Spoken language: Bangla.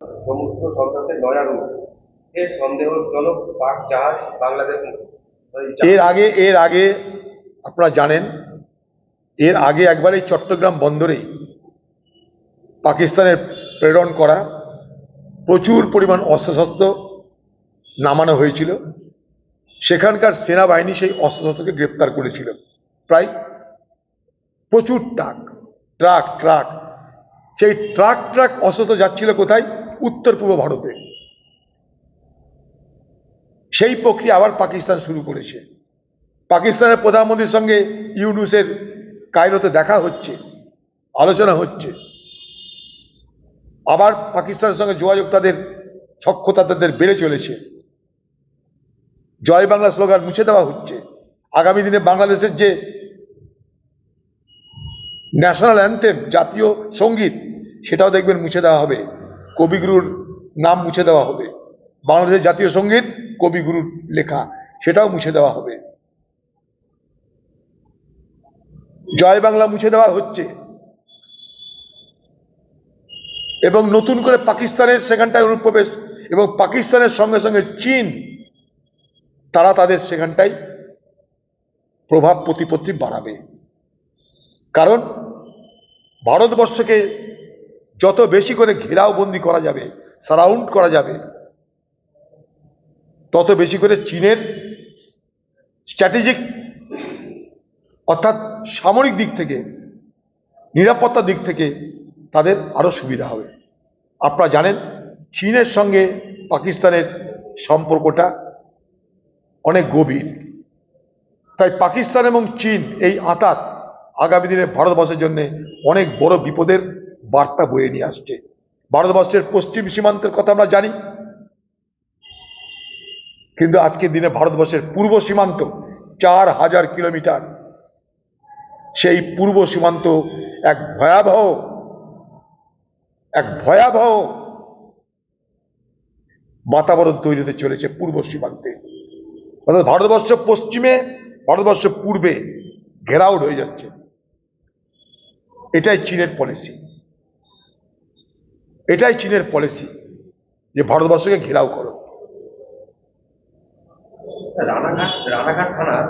সমুদ্র সন্ত্রাসের নয়া রূপ, এর সন্দেহজনক পাক জাহাজ বাংলাদেশ এর আগে আপনারা জানেন, এর আগে একবার এই চট্টগ্রাম বন্দরে পাকিস্তানের প্রেরণ করা প্রচুর পরিমাণ অস্ত্রশস্ত্র নামানো হয়েছিল। সেখানকার সেনাবাহিনী সেই অস্ত্রশস্ত্রকে গ্রেপ্তার করেছিল। প্রায় প্রচুর ট্রাক সেই ট্রাক অস্ত্র যাচ্ছিল কোথায়? উত্তর পূর্ব ভারতে। সেই প্রক্রিয়া আবার পাকিস্তান শুরু করেছে। পাকিস্তানের প্রধানমন্ত্রীর সঙ্গে ইউনূসের কায়রোতে দেখা হচ্ছে, আলোচনা হচ্ছে। আবার পাকিস্তানের সঙ্গে যোগাযোগ তাদের সখ্যতা তাদের বেড়ে চলেছে। জয় বাংলা স্লোগান মুছে দেওয়া হচ্ছে। আগামী দিনে বাংলাদেশের যে ন্যাশনাল অ্যান্থেম, জাতীয় সঙ্গীত, সেটাও দেখবেন মুছে দেওয়া হবে। কবিগুরুর নাম মুছে দেওয়া হবে। বাংলাদেশের জাতীয় সঙ্গীত কবিগুরুর লেখা, সেটাও মুছে দেওয়া হবে। জয় বাংলা মুছে দেওয়া হচ্ছে এবং নতুন করে পাকিস্তানের সেখানটায় অনুপ্রবেশ, এবং পাকিস্তানের সঙ্গে সঙ্গে চীন, তারা তাদের সেখানটায় প্রভাব প্রতিপত্তি বাড়াবে। কারণ ভারতবর্ষকে যত বেশি করে ঘেরাওবন্দি করা যাবে, সারাউন্ড করা যাবে, তত বেশি করে চীনের স্ট্র্যাটেজিক অর্থাৎ সামরিক দিক থেকে, নিরাপত্তার দিক থেকে তাদের আরো সুবিধা হবে। আপনারা জানেন চীনের সঙ্গে পাকিস্তানের সম্পর্কটা অনেক গভীর। তাই পাকিস্তান এবং চীন এই আঁতাত আগামী দিনে ভারতবর্ষের জন্য অনেক বড় বিপদের বার্তা বয়ে নিয়ে আসছে। ভারতবর্ষের পশ্চিম সীমান্তের কথা আমরা জানি, কিন্তু আজকের দিনে ভারতবর্ষের পূর্ব সীমান্ত 4000 কিলোমিটার। সেই পূর্ব সীমান্ত এক ভয়াবহ বাতাবরণ তৈরি হতে চলেছে পূর্ব সীমান্তে। অর্থাৎ ভারতবর্ষ পশ্চিমে, ভারতবর্ষ পূর্বে ঘেরাউড হয়ে যাচ্ছে। এটাই চীনের পলিসি, যে ভারতবর্ষকে ঘেরাও করো। রানাঘাট থানার